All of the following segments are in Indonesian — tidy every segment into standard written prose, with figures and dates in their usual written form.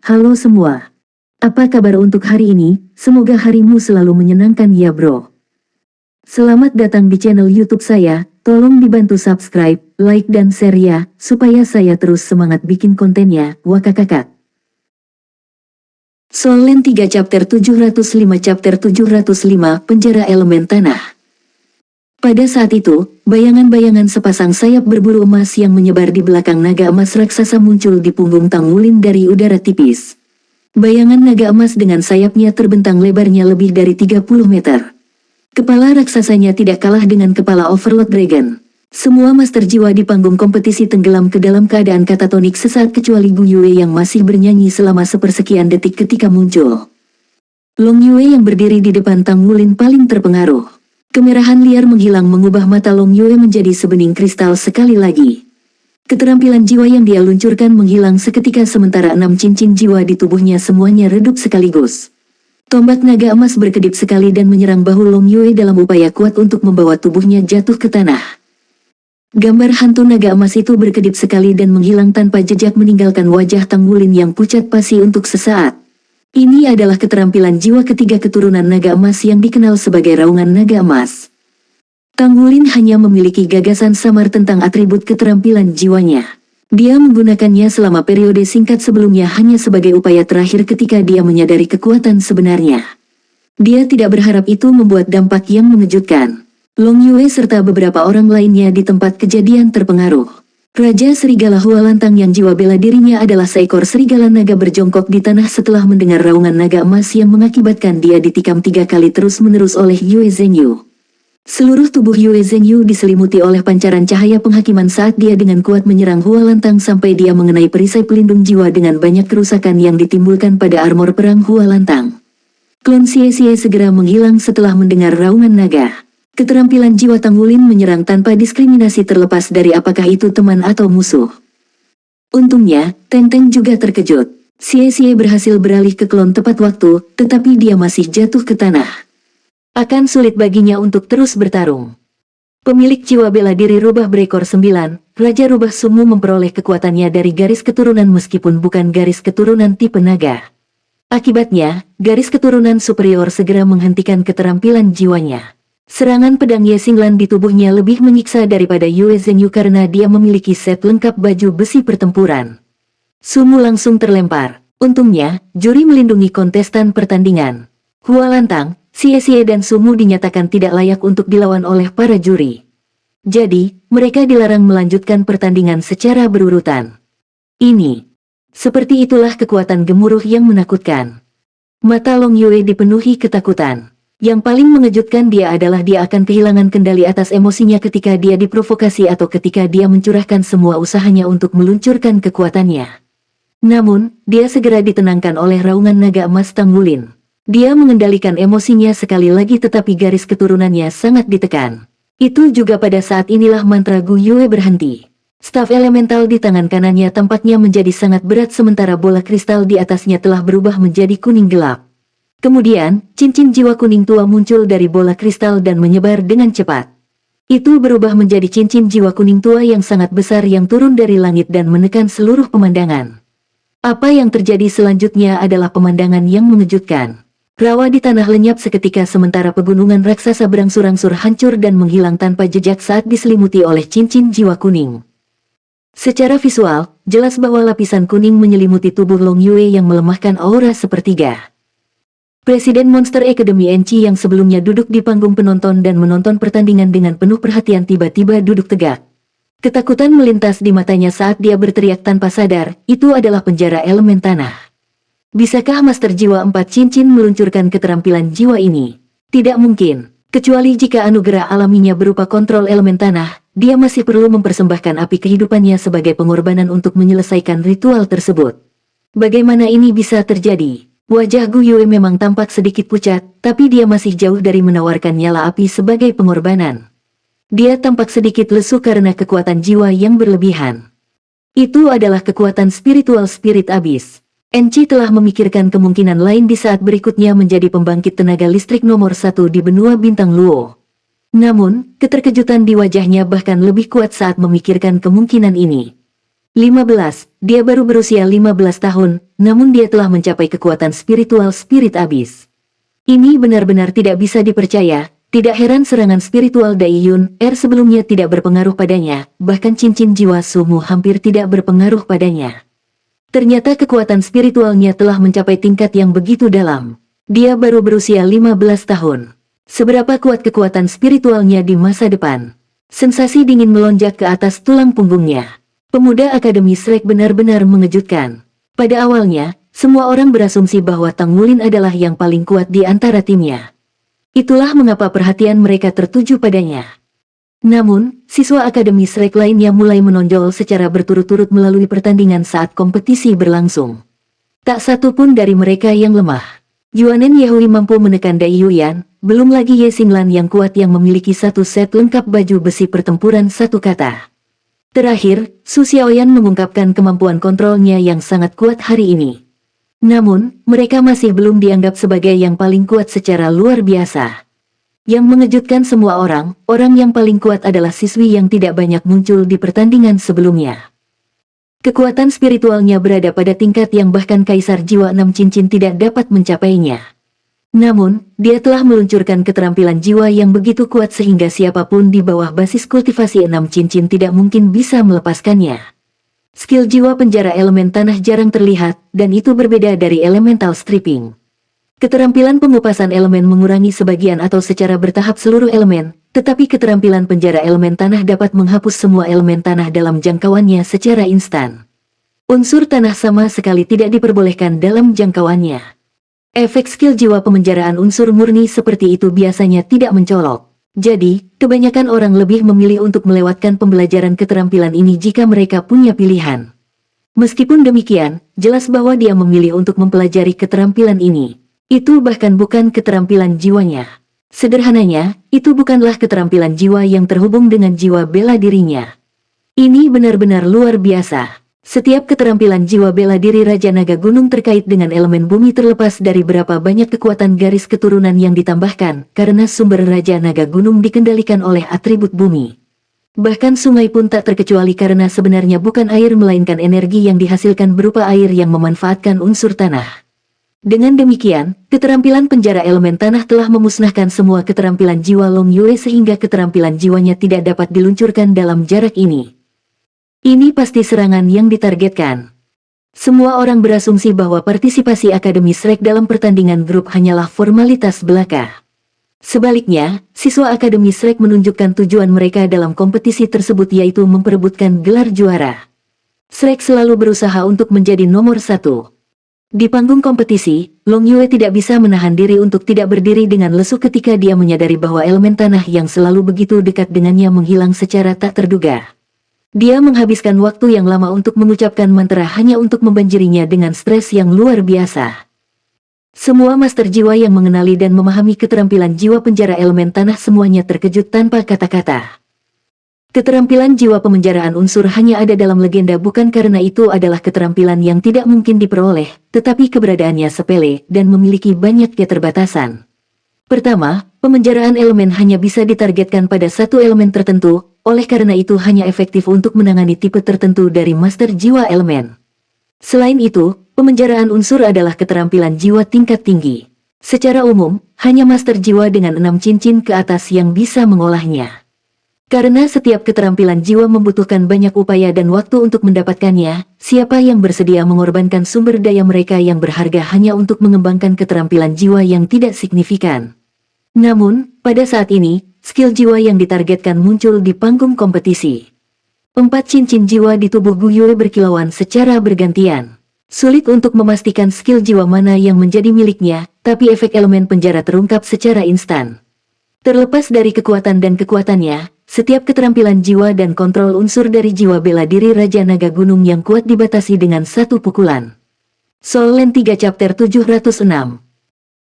Halo semua. Apa kabar untuk hari ini? Semoga harimu selalu menyenangkan ya bro. Selamat datang di channel YouTube saya. Tolong dibantu subscribe, like dan share ya, supaya saya terus semangat bikin kontennya. Wakakakak. Solen 3 chapter 705 Penjara Elemen Tanah. Pada saat itu, bayangan-bayangan sepasang sayap berbulu emas yang menyebar di belakang naga emas raksasa muncul di punggung Tang Wulin dari udara tipis. Bayangan naga emas dengan sayapnya terbentang lebarnya lebih dari 30 meter. Kepala raksasanya tidak kalah dengan kepala Overlord Dragon. Semua master jiwa di panggung kompetisi tenggelam ke dalam keadaan katatonik sesaat kecuali Gu Yue yang masih bernyanyi selama sepersekian detik ketika muncul. Long Yue yang berdiri di depan Tang Wulin paling terpengaruh. Kemerahan liar menghilang mengubah mata Long Yue menjadi sebening kristal sekali lagi. Keterampilan jiwa yang dia luncurkan menghilang seketika sementara 6 cincin jiwa di tubuhnya semuanya redup sekaligus. Tombak naga emas berkedip sekali dan menyerang bahu Long Yue dalam upaya kuat untuk membawa tubuhnya jatuh ke tanah. Gambar hantu naga emas itu berkedip sekali dan menghilang tanpa jejak meninggalkan wajah Tang Wulin yang pucat pasi untuk sesaat. Ini adalah keterampilan jiwa ketiga keturunan naga emas yang dikenal sebagai raungan naga emas. Tang Wulin hanya memiliki gagasan samar tentang atribut keterampilan jiwanya. Dia menggunakannya selama periode singkat sebelumnya hanya sebagai upaya terakhir ketika dia menyadari kekuatan sebenarnya. Dia tidak berharap itu membuat dampak yang mengejutkan. Long Yue serta beberapa orang lainnya di tempat kejadian terpengaruh. Raja Serigala Hualantang yang jiwa bela dirinya adalah seekor serigala naga berjongkok di tanah setelah mendengar raungan naga emas yang mengakibatkan dia ditikam 3 kali terus-menerus oleh Yue Zhengyu. Seluruh tubuh Yue Zhengyu diselimuti oleh pancaran cahaya penghakiman saat dia dengan kuat menyerang Hualantang sampai dia mengenai perisai pelindung jiwa dengan banyak kerusakan yang ditimbulkan pada armor perang Hualantang. Klon Xie Xie segera menghilang setelah mendengar raungan naga. Keterampilan jiwa Tang Wulin menyerang tanpa diskriminasi terlepas dari apakah itu teman atau musuh. Untungnya, Teng Teng juga terkejut. Xie Xie berhasil beralih ke klon tepat waktu, tetapi dia masih jatuh ke tanah. Akan sulit baginya untuk terus bertarung. Pemilik jiwa bela diri rubah berekor 9, Raja Rubah Sumu memperoleh kekuatannya dari garis keturunan meskipun bukan garis keturunan tipe naga. Akibatnya, garis keturunan superior segera menghentikan keterampilan jiwanya. Serangan pedang Ye Xinglan di tubuhnya lebih menyiksa daripada Yue Zhengyu karena dia memiliki set lengkap baju besi pertempuran. Sumu langsung terlempar. Untungnya, juri melindungi kontestan pertandingan. Hualantang, Xie Xie dan Sumu dinyatakan tidak layak untuk dilawan oleh para juri. Jadi, mereka dilarang melanjutkan pertandingan secara berurutan. Seperti itulah kekuatan gemuruh yang menakutkan. Mata Long Yue dipenuhi ketakutan. Yang paling mengejutkan dia adalah dia akan kehilangan kendali atas emosinya ketika dia diprovokasi atau ketika dia mencurahkan semua usahanya untuk meluncurkan kekuatannya. Namun, dia segera ditenangkan oleh raungan naga emas Tang Wulin. Dia mengendalikan emosinya sekali lagi tetapi garis keturunannya sangat ditekan. Itu juga pada saat inilah mantra Gu Yue berhenti. Staf elemental di tangan kanannya tampaknya menjadi sangat berat sementara bola kristal di atasnya telah berubah menjadi kuning gelap. Kemudian, cincin jiwa kuning tua muncul dari bola kristal dan menyebar dengan cepat. Itu berubah menjadi cincin jiwa kuning tua yang sangat besar yang turun dari langit dan menekan seluruh pemandangan. Apa yang terjadi selanjutnya adalah pemandangan yang mengejutkan. Rawa di tanah lenyap seketika sementara pegunungan raksasa berangsur-angsur hancur dan menghilang tanpa jejak saat diselimuti oleh cincin jiwa kuning. Secara visual, jelas bahwa lapisan kuning menyelimuti tubuh Long Yue yang melemahkan aura sepertiga. Presiden Monster Academy NC yang sebelumnya duduk di panggung penonton dan menonton pertandingan dengan penuh perhatian tiba-tiba duduk tegak. Ketakutan melintas di matanya saat dia berteriak tanpa sadar, itu adalah penjara elemen tanah. Bisakah Master Jiwa 4 Cincin meluncurkan keterampilan jiwa ini? Tidak mungkin, kecuali jika anugerah alaminya berupa kontrol elemen tanah, dia masih perlu mempersembahkan api kehidupannya sebagai pengorbanan untuk menyelesaikan ritual tersebut. Bagaimana ini bisa terjadi? Wajah Gu Yue memang tampak sedikit pucat, tapi dia masih jauh dari menawarkan nyala api sebagai pengorbanan. Dia tampak sedikit lesu karena kekuatan jiwa yang berlebihan. Itu adalah kekuatan spiritual spirit abis. NC telah memikirkan kemungkinan lain di saat berikutnya menjadi pembangkit tenaga listrik nomor 1 di benua bintang Luo. Namun, keterkejutan di wajahnya bahkan lebih kuat saat memikirkan kemungkinan ini. 15. Dia baru berusia 15 tahun, namun dia telah mencapai kekuatan spiritual spirit abis. Ini benar-benar tidak bisa dipercaya. Tidak heran serangan spiritual Dai Yun Er sebelumnya tidak berpengaruh padanya, bahkan cincin jiwa Sumu hampir tidak berpengaruh padanya. Ternyata kekuatan spiritualnya telah mencapai tingkat yang begitu dalam. Dia baru berusia 15 tahun. Seberapa kuat kekuatan spiritualnya di masa depan? Sensasi dingin melonjak ke atas tulang punggungnya. Pemuda Akademi Shrek benar-benar mengejutkan. Pada awalnya, semua orang berasumsi bahwa Tang Wulin adalah yang paling kuat di antara timnya. Itulah mengapa perhatian mereka tertuju padanya. Namun, siswa Akademi Shrek lainnya mulai menonjol secara berturut-turut melalui pertandingan saat kompetisi berlangsung. Tak satu pun dari mereka yang lemah. Yuanen Yehui mampu menekan Dai Yuyan, belum lagi Ye Xinglan yang kuat yang memiliki satu set lengkap baju besi pertempuran satu kata. Terakhir, Su Xiaoyan mengungkapkan kemampuan kontrolnya yang sangat kuat hari ini. Namun, mereka masih belum dianggap sebagai yang paling kuat secara luar biasa. Yang mengejutkan semua orang yang paling kuat adalah siswi yang tidak banyak muncul di pertandingan sebelumnya. Kekuatan spiritualnya berada pada tingkat yang bahkan Kaisar Jiwa 6 Cincin tidak dapat mencapainya. Namun, dia telah meluncurkan keterampilan jiwa yang begitu kuat sehingga siapapun di bawah basis kultivasi 6 cincin tidak mungkin bisa melepaskannya. Skill jiwa penjara elemen tanah jarang terlihat, dan itu berbeda dari elemental stripping. Keterampilan pengupasan elemen mengurangi sebagian atau secara bertahap seluruh elemen, tetapi keterampilan penjara elemen tanah dapat menghapus semua elemen tanah dalam jangkauannya secara instan. Unsur tanah sama sekali tidak diperbolehkan dalam jangkauannya. Efek skill jiwa pemenjaraan unsur murni seperti itu biasanya tidak mencolok. Jadi, kebanyakan orang lebih memilih untuk melewatkan pembelajaran keterampilan ini jika mereka punya pilihan. Meskipun demikian, jelas bahwa dia memilih untuk mempelajari keterampilan ini. Itu bahkan bukan keterampilan jiwanya. Sederhananya, itu bukanlah keterampilan jiwa yang terhubung dengan jiwa bela dirinya. Ini benar-benar luar biasa. Setiap keterampilan jiwa bela diri Raja Naga Gunung terkait dengan elemen bumi terlepas dari berapa banyak kekuatan garis keturunan yang ditambahkan, karena sumber Raja Naga Gunung dikendalikan oleh atribut bumi. Bahkan sungai pun tak terkecuali karena sebenarnya bukan air melainkan energi yang dihasilkan berupa air yang memanfaatkan unsur tanah. Dengan demikian, keterampilan penjara elemen tanah telah memusnahkan semua keterampilan jiwa Long Yue sehingga keterampilan jiwanya tidak dapat diluncurkan dalam jarak ini. Ini pasti serangan yang ditargetkan. Semua orang berasumsi bahwa partisipasi Akademi Shrek dalam pertandingan grup hanyalah formalitas belaka. Sebaliknya, siswa Akademi Shrek menunjukkan tujuan mereka dalam kompetisi tersebut yaitu memperebutkan gelar juara. Shrek selalu berusaha untuk menjadi nomor 1. Di panggung kompetisi, Long Yue tidak bisa menahan diri untuk tidak berdiri dengan lesu ketika dia menyadari bahwa elemen tanah yang selalu begitu dekat dengannya menghilang secara tak terduga. Dia menghabiskan waktu yang lama untuk mengucapkan mantra hanya untuk membanjirinya dengan stres yang luar biasa. Semua master jiwa yang mengenali dan memahami keterampilan jiwa penjara elemen tanah semuanya terkejut tanpa kata-kata. Keterampilan jiwa pemenjaraan unsur hanya ada dalam legenda bukan karena itu adalah keterampilan yang tidak mungkin diperoleh, tetapi keberadaannya sepele dan memiliki banyak keterbatasan. Pertama, pemenjaraan elemen hanya bisa ditargetkan pada satu elemen tertentu, oleh karena itu hanya efektif untuk menangani tipe tertentu dari master jiwa elemen. Selain itu, pemenjaraan unsur adalah keterampilan jiwa tingkat tinggi. Secara umum, hanya master jiwa dengan 6 cincin ke atas yang bisa mengolahnya. Karena setiap keterampilan jiwa membutuhkan banyak upaya dan waktu untuk mendapatkannya, siapa yang bersedia mengorbankan sumber daya mereka yang berharga hanya untuk mengembangkan keterampilan jiwa yang tidak signifikan? Namun, pada saat ini, skill jiwa yang ditargetkan muncul di panggung kompetisi. 4 cincin jiwa di tubuh Gu Yue berkilauan secara bergantian. Sulit untuk memastikan skill jiwa mana yang menjadi miliknya, tapi efek elemen penjara terungkap secara instan. Terlepas dari kekuatan dan kekuatannya, setiap keterampilan jiwa dan kontrol unsur dari jiwa bela diri Raja Naga Gunung yang kuat dibatasi dengan satu pukulan. Soul Land 3 Chapter 706.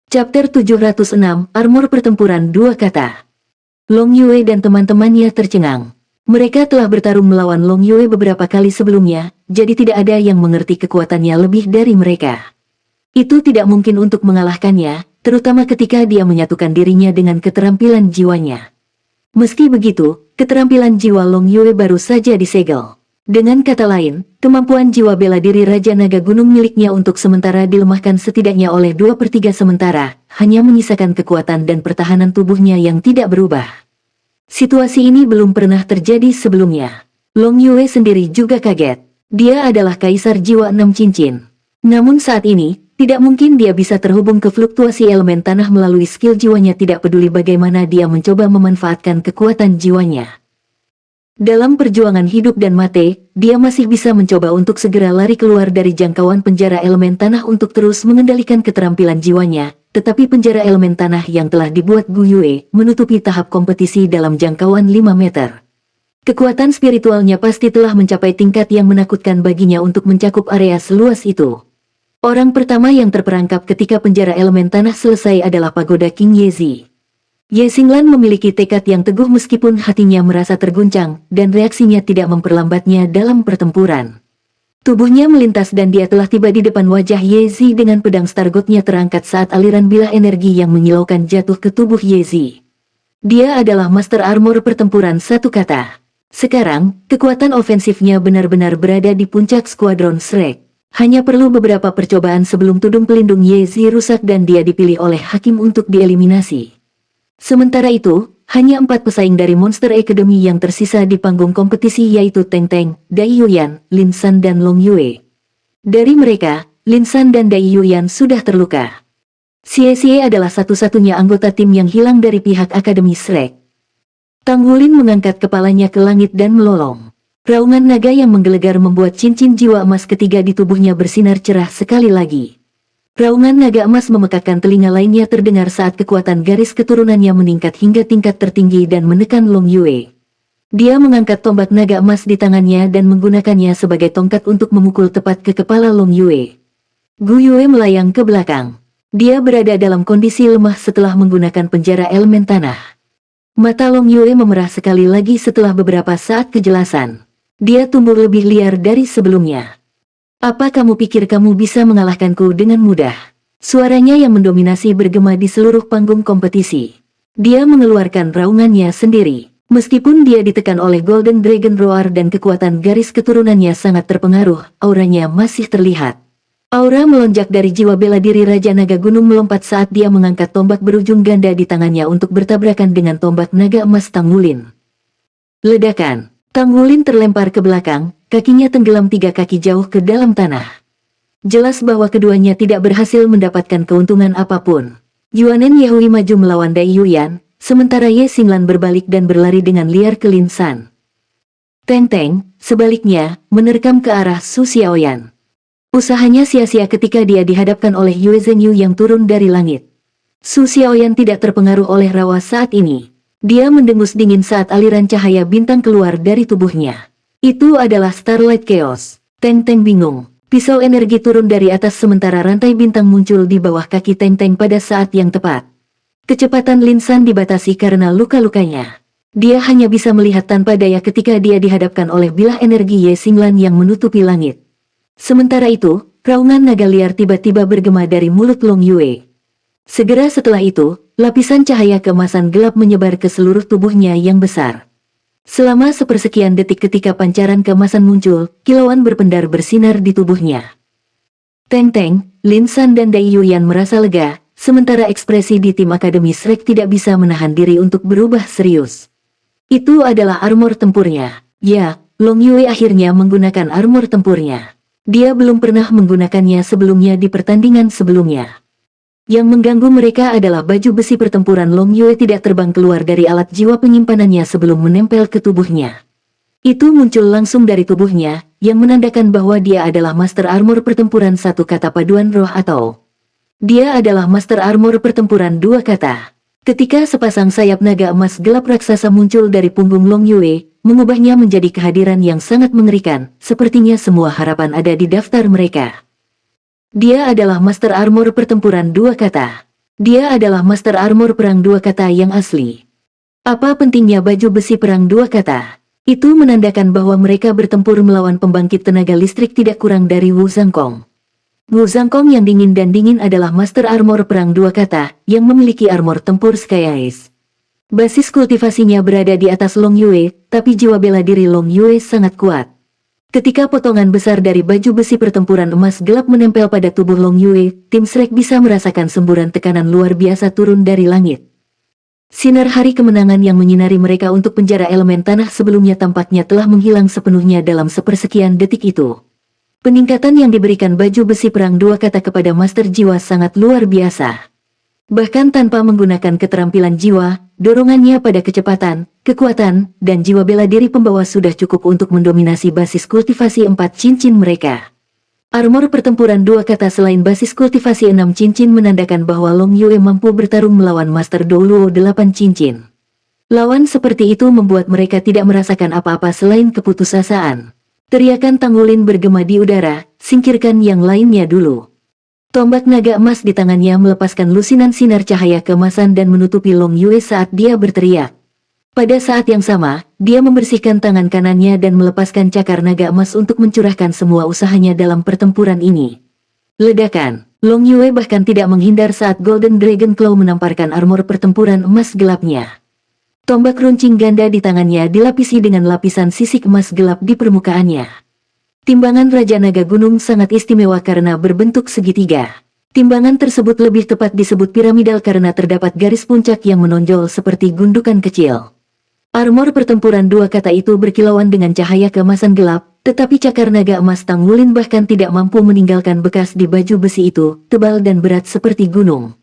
Chapter 706, Armor Pertempuran 2 kata. Long Yue dan teman-temannya tercengang. Mereka telah bertarung melawan Long Yue beberapa kali sebelumnya, jadi tidak ada yang mengerti kekuatannya lebih dari mereka. Itu tidak mungkin untuk mengalahkannya, terutama ketika dia menyatukan dirinya dengan keterampilan jiwanya. Meski begitu, keterampilan jiwa Long Yue baru saja disegel. Dengan kata lain, kemampuan jiwa bela diri Raja Naga Gunung miliknya untuk sementara dilemahkan setidaknya oleh 2/3 sementara, hanya menyisakan kekuatan dan pertahanan tubuhnya yang tidak berubah. Situasi ini belum pernah terjadi sebelumnya. Long Yue sendiri juga kaget. Dia adalah kaisar jiwa 6 cincin. Namun saat ini, tidak mungkin dia bisa terhubung ke fluktuasi elemen tanah melalui skill jiwanya, tidak peduli bagaimana dia mencoba memanfaatkan kekuatan jiwanya. Dalam perjuangan hidup dan mati, dia masih bisa mencoba untuk segera lari keluar dari jangkauan penjara elemen tanah untuk terus mengendalikan keterampilan jiwanya, tetapi penjara elemen tanah yang telah dibuat Gu Yue menutupi tahap kompetisi dalam jangkauan 5 meter. Kekuatan spiritualnya pasti telah mencapai tingkat yang menakutkan baginya untuk mencakup area seluas itu. Orang pertama yang terperangkap ketika penjara elemen tanah selesai adalah pagoda King Yezi. Ye Xinglan memiliki tekad yang teguh meskipun hatinya merasa terguncang, dan reaksinya tidak memperlambatnya dalam pertempuran. Tubuhnya melintas dan dia telah tiba di depan wajah Yezi dengan pedang Stargotnya terangkat saat aliran bilah energi yang menyilaukan jatuh ke tubuh Yezi. Dia adalah Master Armor pertempuran satu kata. Sekarang, kekuatan ofensifnya benar-benar berada di puncak skuadron Shrek. Hanya perlu beberapa percobaan sebelum tudung pelindung Yezi rusak dan dia dipilih oleh hakim untuk dieliminasi. Sementara itu, hanya 4 pesaing dari Monster Academy yang tersisa di panggung kompetisi yaitu Teng Teng, Dai Yuyan, Lin San dan Long Yue. Dari mereka, Lin San dan Dai Yuyan sudah terluka. Xie Xie adalah satu-satunya anggota tim yang hilang dari pihak Akademi Shrek. Tang Wulin mengangkat kepalanya ke langit dan melolong. Raungan naga yang menggelegar membuat cincin jiwa emas ketiga di tubuhnya bersinar cerah sekali lagi. Raungan naga emas memekakkan telinga lainnya terdengar saat kekuatan garis keturunannya meningkat hingga tingkat tertinggi dan menekan Long Yue. Dia mengangkat tombak naga emas di tangannya dan menggunakannya sebagai tongkat untuk memukul tepat ke kepala Long Yue. Gu Yue melayang ke belakang. Dia berada dalam kondisi lemah setelah menggunakan penjara elemen tanah. Mata Long Yue memerah sekali lagi setelah beberapa saat kejelasan. Dia tumbuh lebih liar dari sebelumnya. Apa kamu pikir kamu bisa mengalahkanku dengan mudah? Suaranya yang mendominasi bergema di seluruh panggung kompetisi. Dia mengeluarkan raungannya sendiri. Meskipun dia ditekan oleh Golden Dragon Roar dan kekuatan garis keturunannya sangat terpengaruh, auranya masih terlihat. Aura melonjak dari jiwa bela diri Raja Naga Gunung melompat saat dia mengangkat tombak berujung ganda di tangannya untuk bertabrakan dengan tombak naga emas Tang Wulin. Ledakan. Tang Wulin terlempar ke belakang, kakinya tenggelam 3 kaki jauh ke dalam tanah. Jelas bahwa keduanya tidak berhasil mendapatkan keuntungan apapun. Yuanen Yehui maju melawan Dai Yuyan, sementara Ye Xinglan berbalik dan berlari dengan liar ke Lin San. Teng Teng, sebaliknya, menerkam ke arah Su Xiaoyan. Usahanya sia-sia ketika dia dihadapkan oleh Yue Zhenyu yang turun dari langit. Su Xiaoyan tidak terpengaruh oleh rawa saat ini. Dia mendengus dingin saat aliran cahaya bintang keluar dari tubuhnya. Itu adalah Starlight Chaos. Teng Teng bingung. Pisau energi turun dari atas sementara rantai bintang muncul di bawah kaki Teng Teng pada saat yang tepat. Kecepatan Lin San dibatasi karena luka-lukanya. Dia hanya bisa melihat tanpa daya ketika dia dihadapkan oleh bilah energi Ye Xinglan yang menutupi langit. Sementara itu, raungan naga liar tiba-tiba bergema dari mulut Long Yue. Segera setelah itu, lapisan cahaya keemasan gelap menyebar ke seluruh tubuhnya yang besar. Selama sepersekian detik ketika pancaran keemasan muncul, kilauan berpendar bersinar di tubuhnya. Teng Teng, Lin San dan Dai Yuyan merasa lega, sementara ekspresi di tim Akademi Shrek tidak bisa menahan diri untuk berubah serius. Itu adalah armor tempurnya. Ya, Long Yue akhirnya menggunakan armor tempurnya. Dia belum pernah menggunakannya sebelumnya di pertandingan sebelumnya. Yang mengganggu mereka adalah baju besi pertempuran Long Yue tidak terbang keluar dari alat jiwa penyimpanannya sebelum menempel ke tubuhnya. Itu muncul langsung dari tubuhnya, yang menandakan bahwa dia adalah Master Armor pertempuran satu kata paduan roh atau dia adalah Master Armor pertempuran dua kata. Ketika sepasang sayap naga emas gelap raksasa muncul dari punggung Long Yue, mengubahnya menjadi kehadiran yang sangat mengerikan, sepertinya semua harapan ada di daftar mereka. Dia adalah Master Armor pertempuran dua kata. Dia adalah Master Armor perang dua kata yang asli. Apa pentingnya baju besi perang dua kata? Itu menandakan bahwa mereka bertempur melawan pembangkit tenaga listrik tidak kurang dari Wu Zhangkong. Wu Zhangkong yang dingin dan dingin adalah Master Armor perang dua kata, yang memiliki armor tempur Sky Ice. Basis kultivasinya berada di atas Long Yue, tapi jiwa bela diri Long Yue sangat kuat. Ketika potongan besar dari baju besi pertempuran emas gelap menempel pada tubuh Long Yue, tim Shrek bisa merasakan semburan tekanan luar biasa turun dari langit. Sinar hari kemenangan yang menyinari mereka untuk penjara elemen tanah sebelumnya tampaknya telah menghilang sepenuhnya dalam sepersekian detik itu. Peningkatan yang diberikan baju besi perang dua kata kepada Master Jiwa sangat luar biasa. Bahkan tanpa menggunakan keterampilan jiwa, dorongannya pada kecepatan, kekuatan, dan jiwa bela diri pembawa sudah cukup untuk mendominasi basis kultivasi 4 cincin mereka. Armor pertempuran dua kata selain basis kultivasi 6 cincin menandakan bahwa Long Yue mampu bertarung melawan Master Douluo 8 cincin. Lawan seperti itu membuat mereka tidak merasakan apa-apa selain keputusasaan. Teriakan Tanggulin bergema di udara, singkirkan yang lainnya dulu. Tombak naga emas di tangannya melepaskan lusinan sinar cahaya keemasan dan menutupi Long Yue saat dia berteriak. Pada saat yang sama, dia membersihkan tangan kanannya dan melepaskan cakar naga emas untuk mencurahkan semua usahanya dalam pertempuran ini. Ledakan. Long Yue bahkan tidak menghindar saat Golden Dragon Claw menamparkan armor pertempuran emas gelapnya. Tombak runcing ganda di tangannya dilapisi dengan lapisan sisik emas gelap di permukaannya. Timbangan Raja Naga Gunung sangat istimewa karena berbentuk segitiga. Timbangan tersebut lebih tepat disebut piramidal karena terdapat garis puncak yang menonjol seperti gundukan kecil. Armor pertempuran dua kata itu berkilauan dengan cahaya keemasan gelap, tetapi cakar naga emas Tanggulin bahkan tidak mampu meninggalkan bekas di baju besi itu, tebal dan berat seperti gunung.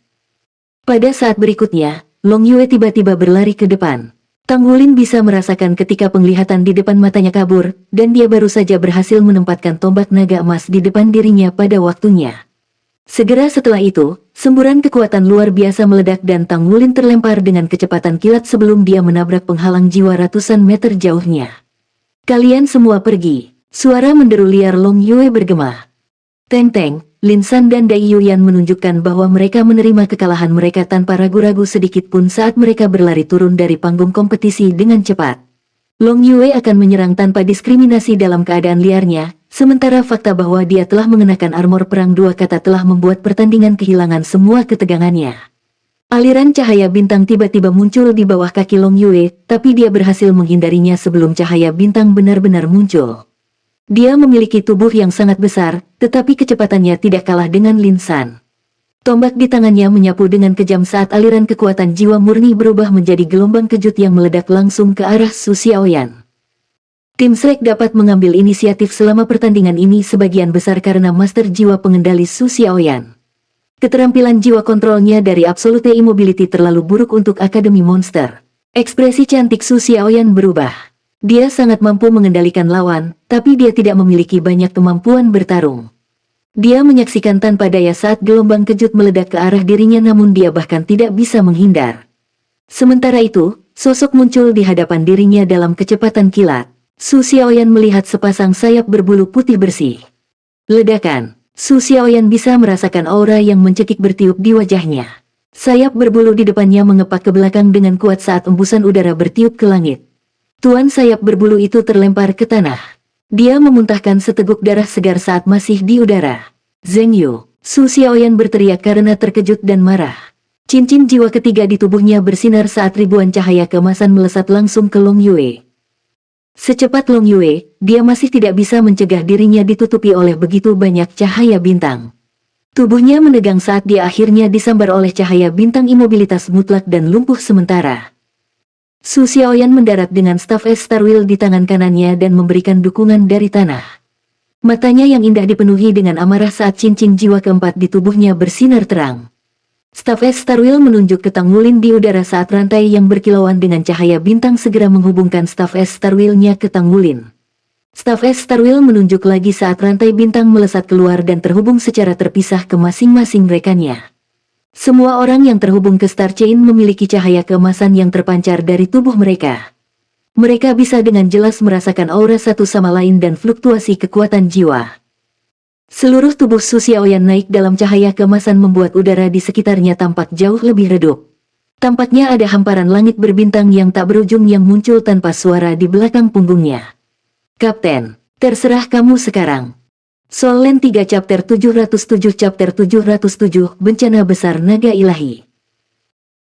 Pada saat berikutnya, Long Yue tiba-tiba berlari ke depan. Tanggulin bisa merasakan ketika penglihatan di depan matanya kabur, dan dia baru saja berhasil menempatkan tombak naga emas di depan dirinya pada waktunya. Segera setelah itu, semburan kekuatan luar biasa meledak dan Tanggulin terlempar dengan kecepatan kilat sebelum dia menabrak penghalang jiwa ratusan meter jauhnya. Kalian semua pergi, suara menderu liar Long Yue bergema. Teng Teng, Lin San dan Dai Yuyan menunjukkan bahwa mereka menerima kekalahan mereka tanpa ragu-ragu sedikit pun saat mereka berlari turun dari panggung kompetisi dengan cepat. Long Yue akan menyerang tanpa diskriminasi dalam keadaan liarnya, sementara fakta bahwa dia telah mengenakan armor perang dua kata telah membuat pertandingan kehilangan semua ketegangannya. Aliran cahaya bintang tiba-tiba muncul di bawah kaki Long Yue, tapi dia berhasil menghindarinya sebelum cahaya bintang benar-benar muncul. Dia memiliki tubuh yang sangat besar, tetapi kecepatannya tidak kalah dengan Lin San. Tombak di tangannya menyapu dengan kejam saat aliran kekuatan jiwa murni berubah menjadi gelombang kejut yang meledak langsung ke arah Su Xiaoyan. Tim Shrek dapat mengambil inisiatif selama pertandingan ini sebagian besar karena Master Jiwa pengendali Su Xiaoyan. Keterampilan jiwa kontrolnya dari Absolute Immobility terlalu buruk untuk Akademi Monster. Ekspresi cantik Su Xiaoyan berubah. Dia sangat mampu mengendalikan lawan, tapi dia tidak memiliki banyak kemampuan bertarung. Dia menyaksikan tanpa daya saat gelombang kejut meledak ke arah dirinya namun dia bahkan tidak bisa menghindar. Sementara itu, sosok muncul di hadapan dirinya dalam kecepatan kilat. Su Xiaoyan melihat sepasang sayap berbulu putih bersih. Ledakan. Su Xiaoyan bisa merasakan aura yang mencekik bertiup di wajahnya. Sayap berbulu di depannya mengepak ke belakang dengan kuat saat embusan udara bertiup ke langit. Tuan sayap berbulu itu terlempar ke tanah. Dia memuntahkan seteguk darah segar saat masih di udara. Zheng Yu, Su Xiaoyan berteriak karena terkejut dan marah. Cincin jiwa ketiga di tubuhnya bersinar saat ribuan cahaya keemasan melesat langsung ke Long Yue. Secepat Long Yue, dia masih tidak bisa mencegah dirinya ditutupi oleh begitu banyak cahaya bintang. Tubuhnya menegang saat dia akhirnya disambar oleh cahaya bintang imobilitas mutlak dan lumpuh sementara. Su Xiaoyan mendarat dengan staf es Star Wheel di tangan kanannya dan memberikan dukungan dari tanah. Matanya yang indah dipenuhi dengan amarah saat cincin jiwa keempat di tubuhnya bersinar terang. Staf es Star Wheel menunjuk ke Tanggulin di udara saat rantai yang berkilauan dengan cahaya bintang segera menghubungkan staf es Star Wheel-nya ke Tanggulin. Staf es Star Wheel menunjuk lagi saat rantai bintang melesat keluar dan terhubung secara terpisah ke masing-masing rekannya. Semua orang yang terhubung ke Star Chain memiliki cahaya keemasan yang terpancar dari tubuh mereka. Mereka bisa dengan jelas merasakan aura satu sama lain dan fluktuasi kekuatan jiwa. Seluruh tubuh Su Xiaoyan naik dalam cahaya keemasan membuat udara di sekitarnya tampak jauh lebih redup. Tampaknya ada hamparan langit berbintang yang tak berujung yang muncul tanpa suara di belakang punggungnya. Kapten, terserah kamu sekarang. Soul Land 3 Chapter 707 Chapter 707 Bencana Besar Naga Ilahi.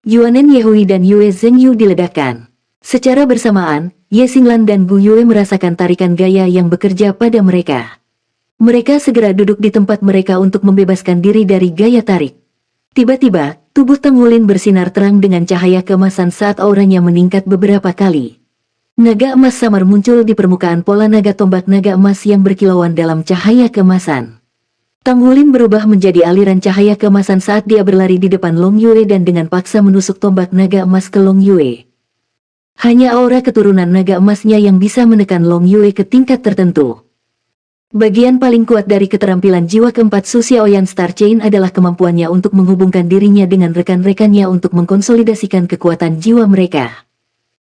Yuanen Yehui dan Yue Zhengyu diledakkan. Secara bersamaan, Ye Xinglan dan Gu Yue merasakan tarikan gaya yang bekerja pada mereka. Mereka segera duduk di tempat mereka untuk membebaskan diri dari gaya tarik. Tiba-tiba, tubuh Tang Wulin bersinar terang dengan cahaya keemasan saat auranya meningkat beberapa kali. Naga emas samar muncul di permukaan pola naga tombak naga emas yang berkilauan dalam cahaya keemasan. Tang Wulin berubah menjadi aliran cahaya keemasan saat dia berlari di depan Long Yue dan dengan paksa menusuk tombak naga emas ke Long Yue. Hanya aura keturunan naga emasnya yang bisa menekan Long Yue ke tingkat tertentu. Bagian paling kuat dari keterampilan jiwa keempat Su Xiaoyan Star Chain adalah kemampuannya untuk menghubungkan dirinya dengan rekan-rekannya untuk mengkonsolidasikan kekuatan jiwa mereka.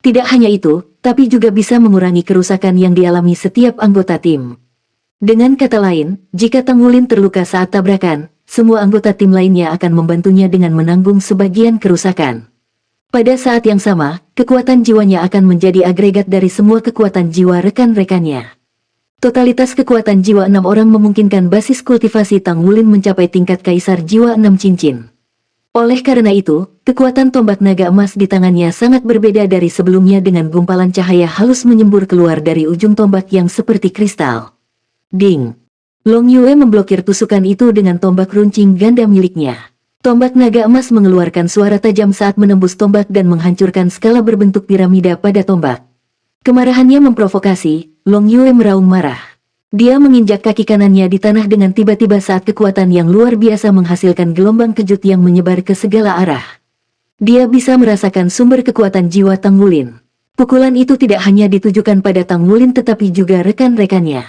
Tidak hanya itu, tapi juga bisa mengurangi kerusakan yang dialami setiap anggota tim. Dengan kata lain, jika Tang Wulin terluka saat tabrakan, semua anggota tim lainnya akan membantunya dengan menanggung sebagian kerusakan. Pada saat yang sama, kekuatan jiwanya akan menjadi agregat dari semua kekuatan jiwa rekan-rekannya. Totalitas kekuatan jiwa 6 orang memungkinkan basis kultivasi Tang Wulin mencapai tingkat kaisar jiwa 6 cincin. Oleh karena itu, kekuatan tombak naga emas di tangannya sangat berbeda dari sebelumnya dengan gumpalan cahaya halus menyembur keluar dari ujung tombak yang seperti kristal. Ding! Long Yue memblokir tusukan itu dengan tombak runcing ganda miliknya. Tombak naga emas mengeluarkan suara tajam saat menembus tombak dan menghancurkan skala berbentuk piramida pada tombak. Kemarahannya memprovokasi, Long Yue meraung marah. Dia menginjak kaki kanannya di tanah dengan tiba-tiba saat kekuatan yang luar biasa menghasilkan gelombang kejut yang menyebar ke segala arah. Dia bisa merasakan sumber kekuatan jiwa Tang Wulin. Pukulan itu tidak hanya ditujukan pada Tang Wulin tetapi juga rekan-rekannya.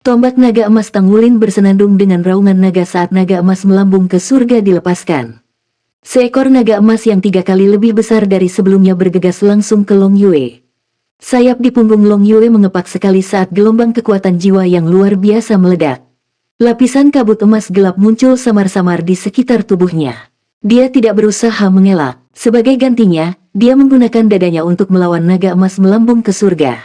Tombak naga emas Tang Wulin bersenandung dengan raungan naga saat naga emas melambung ke surga dilepaskan. Seekor naga emas yang 3 kali lebih besar dari sebelumnya bergegas langsung ke Long Yue. Sayap di punggung Long Yue mengepak sekali saat gelombang kekuatan jiwa yang luar biasa meledak. Lapisan kabut emas gelap muncul samar-samar di sekitar tubuhnya. Dia tidak berusaha mengelak. Sebagai gantinya, dia menggunakan dadanya untuk melawan naga emas melambung ke surga.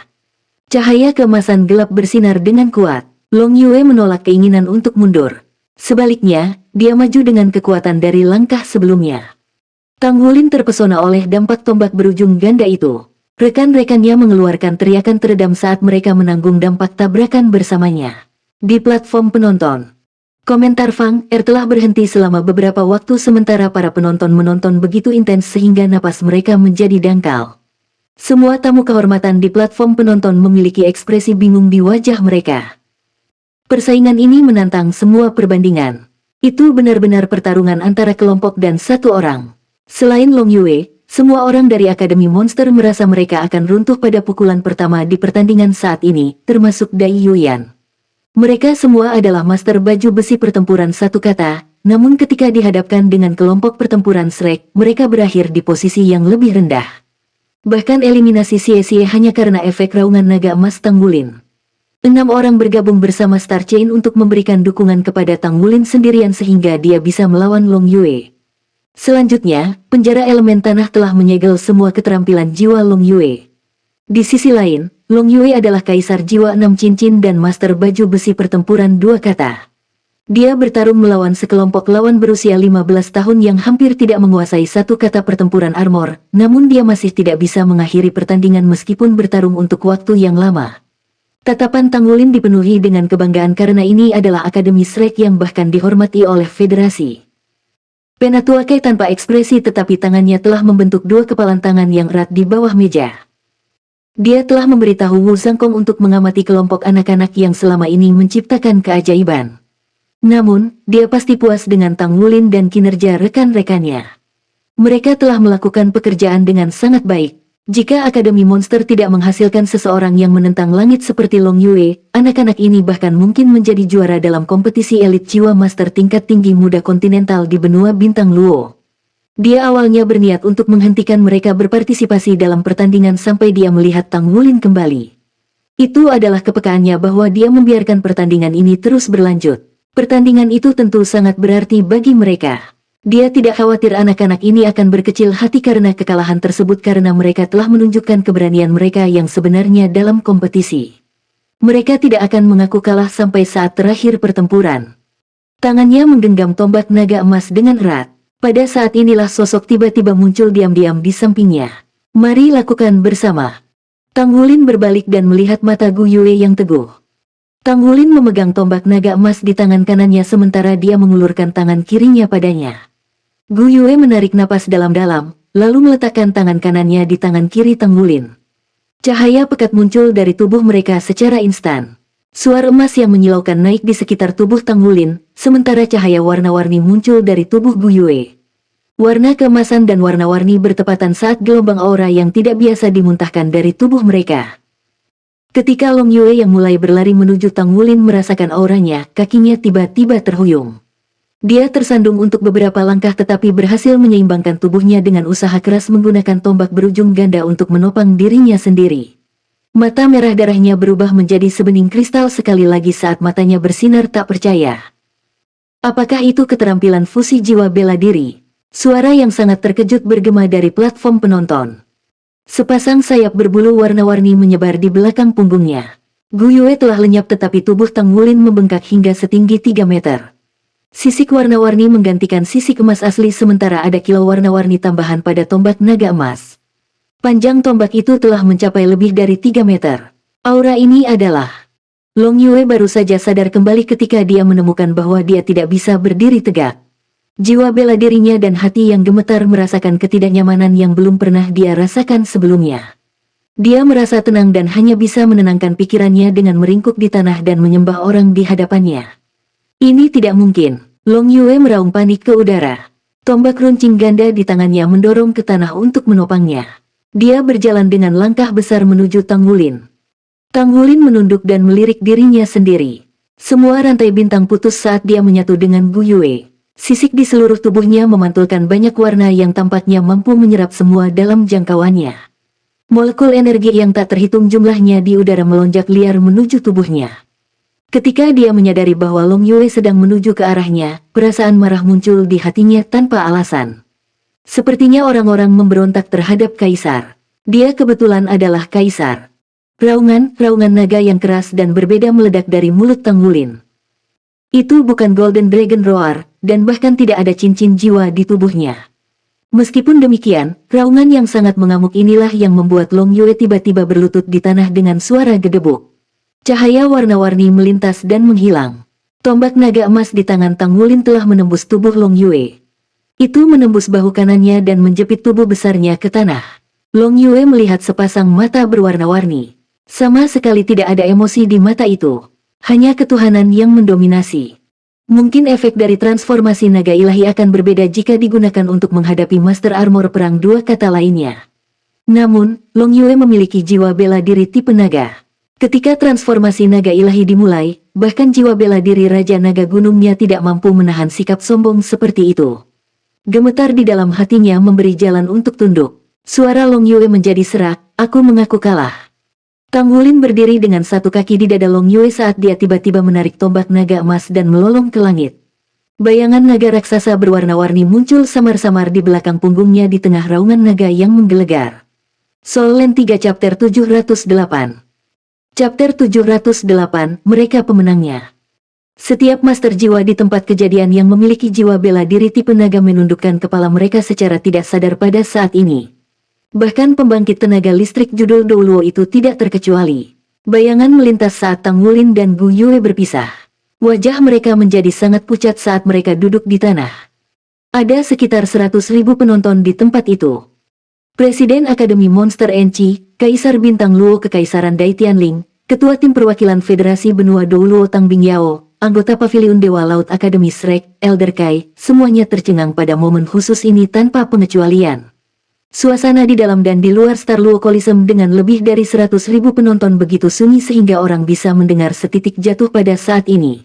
Cahaya keemasan gelap bersinar dengan kuat. Long Yue menolak keinginan untuk mundur. Sebaliknya, dia maju dengan kekuatan dari langkah sebelumnya. Tang Wulin terpesona oleh dampak tombak berujung ganda itu. Rekan-rekannya mengeluarkan teriakan teredam saat mereka menanggung dampak tabrakan bersamanya. Di platform penonton, komentar Fang Er telah berhenti selama beberapa waktu sementara para penonton menonton begitu intens sehingga napas mereka menjadi dangkal. Semua tamu kehormatan di platform penonton memiliki ekspresi bingung di wajah mereka. Persaingan ini menantang semua perbandingan. Itu benar-benar pertarungan antara kelompok dan satu orang. Selain Long Yue, semua orang dari Akademi Monster merasa mereka akan runtuh pada pukulan pertama di pertandingan saat ini, termasuk Dai Yuyan. Mereka semua adalah master baju besi pertempuran satu kata, namun ketika dihadapkan dengan kelompok pertempuran Shrek, mereka berakhir di posisi yang lebih rendah. Bahkan eliminasi sia-sia hanya karena efek raungan naga emas Tang Wulin. 6 orang bergabung bersama Star Chain untuk memberikan dukungan kepada Tang Wulin sendirian sehingga dia bisa melawan Long Yue. Selanjutnya, penjara elemen tanah telah menyegel semua keterampilan jiwa Long Yue. Di sisi lain, Long Yue adalah kaisar jiwa 6 cincin dan master baju besi pertempuran 2 kata. Dia bertarung melawan sekelompok lawan berusia 15 tahun yang hampir tidak menguasai satu kata pertempuran armor, namun dia masih tidak bisa mengakhiri pertandingan meskipun bertarung untuk waktu yang lama. Tatapan Tang Wulin dipenuhi dengan kebanggaan karena ini adalah Akademi Shrek yang bahkan dihormati oleh federasi. Penatua Kei tanpa ekspresi tetapi tangannya telah membentuk 2 kepalan tangan yang erat di bawah meja. Dia telah memberitahu Wu Zhangkong untuk mengamati kelompok anak-anak yang selama ini menciptakan keajaiban. Namun, dia pasti puas dengan Tang Wulin dan kinerja rekan-rekannya. Mereka telah melakukan pekerjaan dengan sangat baik. Jika Akademi Monster tidak menghasilkan seseorang yang menentang langit seperti Long Yue, anak-anak ini bahkan mungkin menjadi juara dalam kompetisi elit jiwa master tingkat tinggi muda kontinental di benua bintang Luo. Dia awalnya berniat untuk menghentikan mereka berpartisipasi dalam pertandingan sampai dia melihat Tang Wulin kembali. Itu adalah kepekaannya bahwa dia membiarkan pertandingan ini terus berlanjut. Pertandingan itu tentu sangat berarti bagi mereka. Dia tidak khawatir anak-anak ini akan berkecil hati karena kekalahan tersebut karena mereka telah menunjukkan keberanian mereka yang sebenarnya dalam kompetisi. Mereka tidak akan mengaku kalah sampai saat terakhir pertempuran. Tangannya menggenggam tombak naga emas dengan erat. Pada saat inilah sosok tiba-tiba muncul diam-diam di sampingnya. Mari lakukan bersama. Tang Wulin berbalik dan melihat mata Gu Yue yang teguh. Tang Wulin memegang tombak naga emas di tangan kanannya sementara dia mengulurkan tangan kirinya padanya. Gu Yue menarik napas dalam-dalam, lalu meletakkan tangan kanannya di tangan kiri Tang Wulin. Cahaya pekat muncul dari tubuh mereka secara instan. Suara emas yang menyilaukan naik di sekitar tubuh Tang Wulin, sementara cahaya warna-warni muncul dari tubuh Gu Yue. Warna keemasan dan warna-warni bertepatan saat gelombang aura yang tidak biasa dimuntahkan dari tubuh mereka. Ketika Long Yue yang mulai berlari menuju Tang Wulin merasakan auranya, kakinya tiba-tiba terhuyung. Dia tersandung untuk beberapa langkah tetapi berhasil menyeimbangkan tubuhnya dengan usaha keras menggunakan tombak berujung ganda untuk menopang dirinya sendiri. Mata merah darahnya berubah menjadi sebening kristal sekali lagi saat matanya bersinar tak percaya. Apakah itu keterampilan fusi jiwa bela diri? Suara yang sangat terkejut bergema dari platform penonton. Sepasang sayap berbulu warna-warni menyebar di belakang punggungnya. Gu Yue telah lenyap tetapi tubuh Tang Wulin membengkak hingga setinggi 3 meter. Sisik warna-warni menggantikan sisik emas asli sementara ada kilau warna-warni tambahan pada tombak naga emas. Panjang tombak itu telah mencapai lebih dari 3 meter. Aura ini adalah... Long Yue baru saja sadar kembali ketika dia menemukan bahwa dia tidak bisa berdiri tegak. Jiwa bela dirinya dan hati yang gemetar merasakan ketidaknyamanan yang belum pernah dia rasakan sebelumnya. Dia merasa tenang dan hanya bisa menenangkan pikirannya dengan meringkuk di tanah dan menyembah orang di hadapannya. Ini tidak mungkin. Long Yue meraung panik ke udara. Tombak runcing ganda di tangannya mendorong ke tanah untuk menopangnya. Dia berjalan dengan langkah besar menuju Tang Wulin. Tang Wulin menunduk dan melirik dirinya sendiri. Semua rantai bintang putus saat dia menyatu dengan Gu Yue. Sisik di seluruh tubuhnya memantulkan banyak warna yang tampaknya mampu menyerap semua dalam jangkauannya. Molekul energi yang tak terhitung jumlahnya di udara melonjak liar menuju tubuhnya. Ketika dia menyadari bahwa Long Yue sedang menuju ke arahnya, perasaan marah muncul di hatinya tanpa alasan. Sepertinya orang-orang memberontak terhadap Kaisar. Dia kebetulan adalah Kaisar. Raungan naga yang keras dan berbeda meledak dari mulut Tang Wulin. Itu bukan Golden Dragon Roar, dan bahkan tidak ada cincin jiwa di tubuhnya. Meskipun demikian, raungan yang sangat mengamuk inilah yang membuat Long Yue tiba-tiba berlutut di tanah dengan suara gedebuk. Cahaya warna-warni melintas dan menghilang. Tombak naga emas di tangan Tang Wulin telah menembus tubuh Long Yue. Itu menembus bahu kanannya dan menjepit tubuh besarnya ke tanah. Long Yue melihat sepasang mata berwarna-warni. Sama sekali tidak ada emosi di mata itu. Hanya ketuhanan yang mendominasi. Mungkin efek dari transformasi naga ilahi akan berbeda jika digunakan untuk menghadapi Master Armor Perang dua kata lainnya. Namun, Long Yue memiliki jiwa bela diri tipe naga. Ketika transformasi naga ilahi dimulai, bahkan jiwa bela diri Raja Naga Gunungnya tidak mampu menahan sikap sombong seperti itu. Gemetar di dalam hatinya memberi jalan untuk tunduk. Suara Long Yue menjadi serak, "Aku mengaku kalah." Tang Wulin berdiri dengan satu kaki di dada Long Yue saat dia tiba-tiba menarik tombak naga emas dan melolong ke langit. Bayangan naga raksasa berwarna-warni muncul samar-samar di belakang punggungnya di tengah raungan naga yang menggelegar. Soul Land 3 Chapter 708. Chapter 708, mereka pemenangnya. Setiap master jiwa di tempat kejadian yang memiliki jiwa bela diri tipe naga menundukkan kepala mereka secara tidak sadar pada saat ini. Bahkan pembangkit tenaga listrik judul Douluo itu tidak terkecuali. Bayangan melintas saat Tang Wulin dan Gu Yue berpisah. Wajah mereka menjadi sangat pucat saat mereka duduk di tanah. Ada sekitar 100.000 penonton di tempat itu. Presiden Akademi Monster Enchi, Kaisar Bintang Luo Kekaisaran Dai Tianling, Ketua Tim Perwakilan Federasi Benua Douluo Tang Bingyao, anggota Paviliun Dewa Laut Akademi Shrek, Elder Kai, semuanya tercengang pada momen khusus ini tanpa pengecualian. Suasana di dalam dan di luar Star Luo Coliseum dengan lebih dari 100.000 penonton begitu sunyi sehingga orang bisa mendengar setitik jatuh pada saat ini.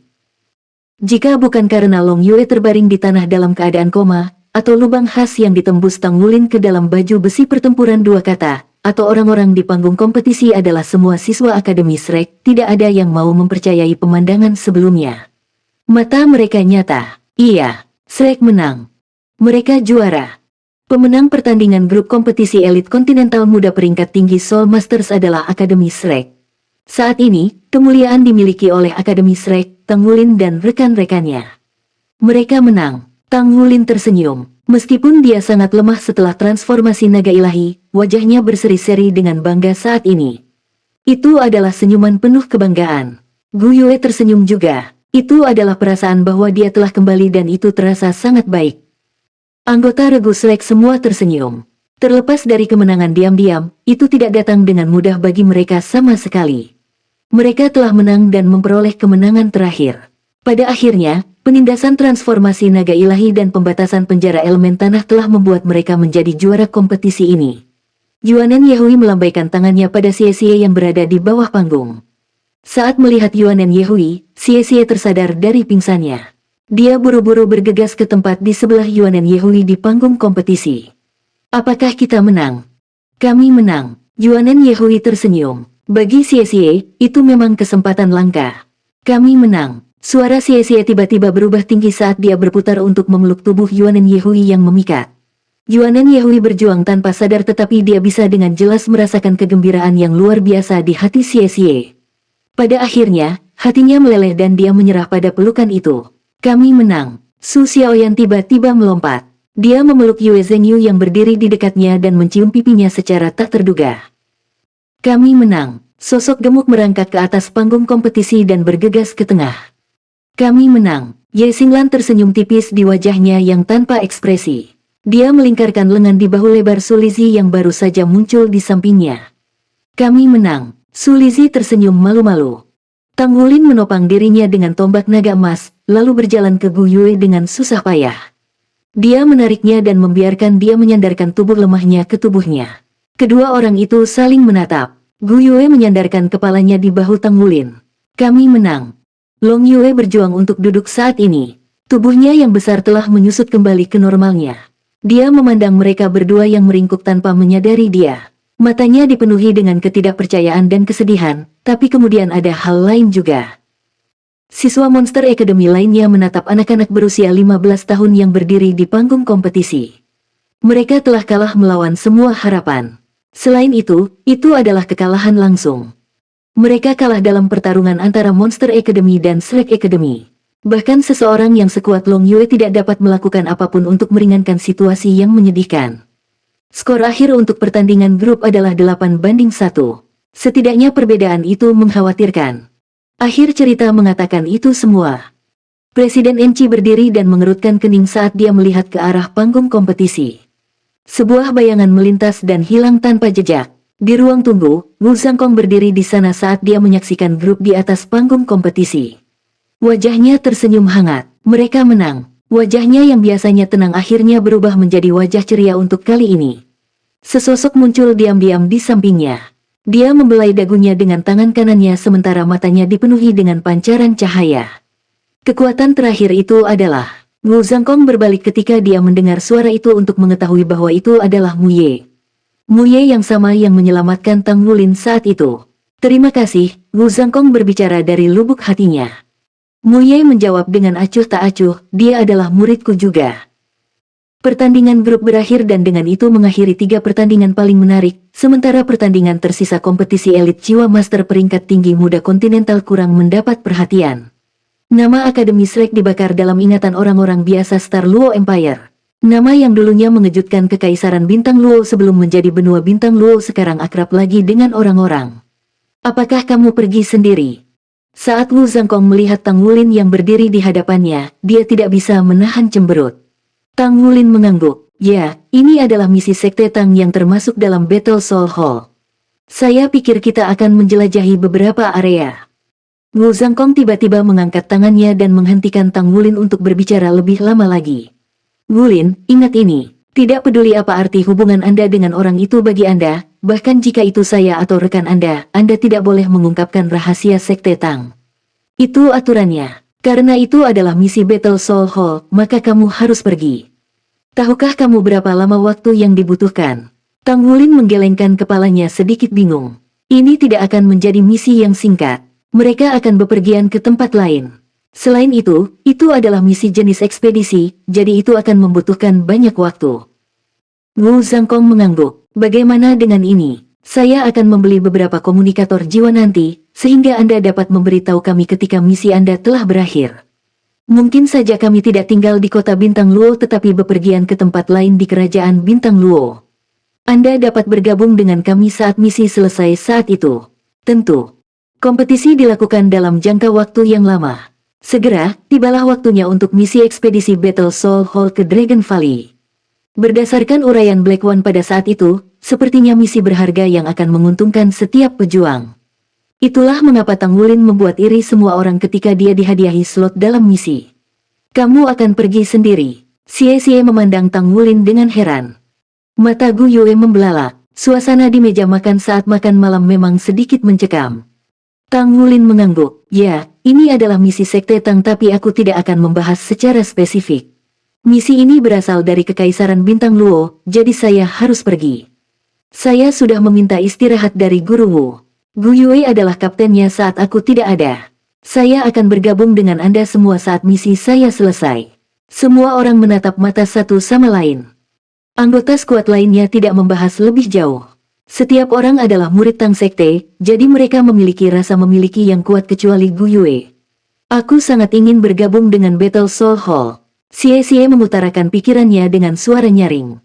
Jika bukan karena Long Yue terbaring di tanah dalam keadaan koma, atau lubang khas yang ditembus Tang Wulin ke dalam baju besi pertempuran dua kata, atau orang-orang di panggung kompetisi adalah semua siswa Akademi Shrek, tidak ada yang mau mempercayai pemandangan sebelumnya. Mata mereka nyata. Iya, Shrek menang. Mereka juara. Pemenang pertandingan grup kompetisi elit kontinental muda peringkat tinggi Soul Masters adalah Akademi Shrek. Saat ini, kemuliaan dimiliki oleh Akademi Shrek, Tang Wulin dan rekan-rekannya. Mereka menang. Tang Wulin tersenyum. Meskipun dia sangat lemah setelah transformasi naga ilahi, wajahnya berseri-seri dengan bangga saat ini. Itu adalah senyuman penuh kebanggaan. Gu Yue tersenyum juga. Itu adalah perasaan bahwa dia telah kembali dan itu terasa sangat baik. Anggota Regu Selek semua tersenyum. Terlepas dari kemenangan diam-diam, itu tidak datang dengan mudah bagi mereka sama sekali. Mereka telah menang dan memperoleh kemenangan terakhir. Pada akhirnya, penindasan transformasi naga ilahi dan pembatasan penjara elemen tanah telah membuat mereka menjadi juara kompetisi ini. Yuanen Yehui melambaikan tangannya pada Xie yang berada di bawah panggung. Saat melihat Yuanen Yehui, Xie tersadar dari pingsannya. Dia buru-buru bergegas ke tempat di sebelah Yuanen Yehui di panggung kompetisi. Apakah kita menang? Kami menang. Yuanen Yehui tersenyum. Bagi Xie, itu memang kesempatan langka. Kami menang. Suara Xie tiba-tiba berubah tinggi saat dia berputar untuk memeluk tubuh Yuanen Yehui yang memikat. Yuanen Yehui berjuang tanpa sadar tetapi dia bisa dengan jelas merasakan kegembiraan yang luar biasa di hati Xie. Pada akhirnya, hatinya meleleh dan dia menyerah pada pelukan itu. Kami menang. Su Xiaoyan tiba-tiba melompat. Dia memeluk Yue Zhengyu yang berdiri di dekatnya dan mencium pipinya secara tak terduga. Kami menang. Sosok gemuk merangkak ke atas panggung kompetisi dan bergegas ke tengah. Kami menang. Ye Xinglan tersenyum tipis di wajahnya yang tanpa ekspresi. Dia melingkarkan lengan di bahu lebar Su Lizhi yang baru saja muncul di sampingnya. Kami menang. Su Lizhi tersenyum malu-malu. Tang Wulin menopang dirinya dengan tombak naga emas, lalu berjalan ke Gu Yue dengan susah payah. Dia menariknya dan membiarkan dia menyandarkan tubuh lemahnya ke tubuhnya. Kedua orang itu saling menatap. Gu Yue menyandarkan kepalanya di bahu Tang Wulin. Kami menang. Long Yue berjuang untuk duduk saat ini. Tubuhnya yang besar telah menyusut kembali ke normalnya. Dia memandang mereka berdua yang meringkuk tanpa menyadari dia. Matanya dipenuhi dengan ketidakpercayaan dan kesedihan, tapi kemudian ada hal lain juga. Siswa Monster Academy lainnya menatap anak-anak berusia 15 tahun yang berdiri di panggung kompetisi. Mereka telah kalah melawan semua harapan. Selain itu adalah kekalahan langsung. Mereka kalah dalam pertarungan antara Monster Academy dan Select Academy. Bahkan seseorang yang sekuat Long Yue tidak dapat melakukan apapun untuk meringankan situasi yang menyedihkan. Skor akhir untuk pertandingan grup adalah 8-1. Setidaknya perbedaan itu mengkhawatirkan. Akhir cerita mengatakan itu semua. Presiden Enci berdiri dan mengerutkan kening saat dia melihat ke arah panggung kompetisi. Sebuah bayangan melintas dan hilang tanpa jejak. Di ruang tunggu, Wu Zhangkong berdiri di sana saat dia menyaksikan grup di atas panggung kompetisi. Wajahnya tersenyum hangat. Mereka menang. Wajahnya yang biasanya tenang akhirnya berubah menjadi wajah ceria untuk kali ini. Sesosok muncul diam-diam di sampingnya. Dia membelai dagunya dengan tangan kanannya sementara matanya dipenuhi dengan pancaran cahaya. Kekuatan terakhir itu adalah... Wu Zhangkong berbalik ketika dia mendengar suara itu untuk mengetahui bahwa itu adalah Mu Ye. Mu Ye yang sama yang menyelamatkan Tang Wulin saat itu. Terima kasih, Wu Zhangkong berbicara dari lubuk hatinya. Mu Ye menjawab dengan acuh tak acuh, dia adalah muridku juga. Pertandingan grup berakhir dan dengan itu mengakhiri 3 pertandingan paling menarik, sementara pertandingan tersisa kompetisi elit jiwa master peringkat tinggi muda kontinental kurang mendapat perhatian. Nama Akademi Select dibakar dalam ingatan orang-orang biasa Star Luo Empire. Nama yang dulunya mengejutkan kekaisaran bintang Luo sebelum menjadi benua bintang Luo sekarang akrab lagi dengan orang-orang. Apakah kamu pergi sendiri? Saat Wu Zhangkong melihat Tang Wulin yang berdiri di hadapannya, dia tidak bisa menahan cemberut. Tang Wulin mengangguk. Ya, ini adalah misi Sekte Tang yang termasuk dalam Battle Soul Hall. Saya pikir kita akan menjelajahi beberapa area. Wu Zhangkong tiba-tiba mengangkat tangannya dan menghentikan Tang Wulin untuk berbicara lebih lama lagi. Wulin, ingat ini. Tidak peduli apa arti hubungan Anda dengan orang itu bagi Anda, bahkan jika itu saya atau rekan Anda tidak boleh mengungkapkan rahasia Sekte Tang. Itu aturannya. Karena itu adalah misi Battle Soul Hall, maka kamu harus pergi. Tahukah kamu berapa lama waktu yang dibutuhkan? Tang Wulin menggelengkan kepalanya sedikit bingung. Ini tidak akan menjadi misi yang singkat. Mereka akan bepergian ke tempat lain. Selain itu adalah misi jenis ekspedisi, jadi itu akan membutuhkan banyak waktu. Wu Zhangkong mengangguk. Bagaimana dengan ini? Saya akan membeli beberapa komunikator jiwa nanti, sehingga Anda dapat memberitahu kami ketika misi Anda telah berakhir. Mungkin saja kami tidak tinggal di kota Bintang Luo tetapi bepergian ke tempat lain di kerajaan Bintang Luo. Anda dapat bergabung dengan kami saat misi selesai saat itu. Tentu, kompetisi dilakukan dalam jangka waktu yang lama. Segera, tibalah waktunya untuk misi ekspedisi Battle Soul Hall ke Dragon Valley. Berdasarkan uraian Black One pada saat itu, sepertinya misi berharga yang akan menguntungkan setiap pejuang. Itulah mengapa Tang Wulin membuat iri semua orang ketika dia dihadiahi slot dalam misi. Kamu akan pergi sendiri. Xie memandang Tang Wulin dengan heran. Mata Gu Yue membelalak. Suasana di meja makan saat makan malam memang sedikit mencekam. Tang Wulin mengangguk. Ya, ini adalah misi sekte Tang tapi aku tidak akan membahas secara spesifik. Misi ini berasal dari Kekaisaran Bintang Luo, jadi saya harus pergi. Saya sudah meminta istirahat dari Guru Wu. Gu Yue adalah kaptennya saat aku tidak ada. Saya akan bergabung dengan Anda semua saat misi saya selesai. Semua orang menatap mata satu sama lain. Anggota skuad lainnya tidak membahas lebih jauh. Setiap orang adalah murid Tang Sekte, jadi mereka memiliki rasa memiliki yang kuat kecuali Gu Yue. Aku sangat ingin bergabung dengan Battle Soul Hall. Xie mengutarakan pikirannya dengan suara nyaring.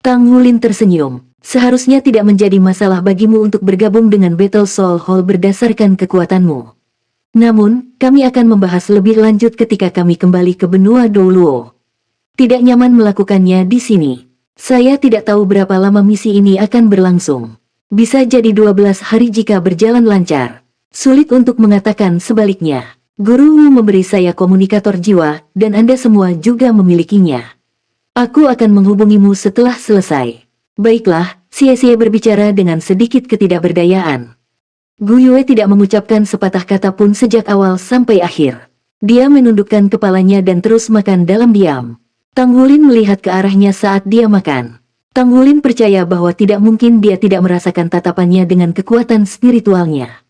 Tang Wulin tersenyum. Seharusnya tidak menjadi masalah bagimu untuk bergabung dengan Battle Soul Hall berdasarkan kekuatanmu. Namun, kami akan membahas lebih lanjut ketika kami kembali ke benua Douluo. Tidak nyaman melakukannya di sini. Saya tidak tahu berapa lama misi ini akan berlangsung. Bisa jadi 12 hari jika berjalan lancar. Sulit untuk mengatakan sebaliknya. Guru Wu memberi saya komunikator jiwa, dan Anda semua juga memilikinya. Aku akan menghubungimu setelah selesai. Baiklah, Xie berbicara dengan sedikit ketidakberdayaan. Gu Yue tidak mengucapkan sepatah kata pun sejak awal sampai akhir. Dia menundukkan kepalanya dan terus makan dalam diam. Tang Wulin melihat ke arahnya saat dia makan. Tang Wulin percaya bahwa tidak mungkin dia tidak merasakan tatapannya dengan kekuatan spiritualnya.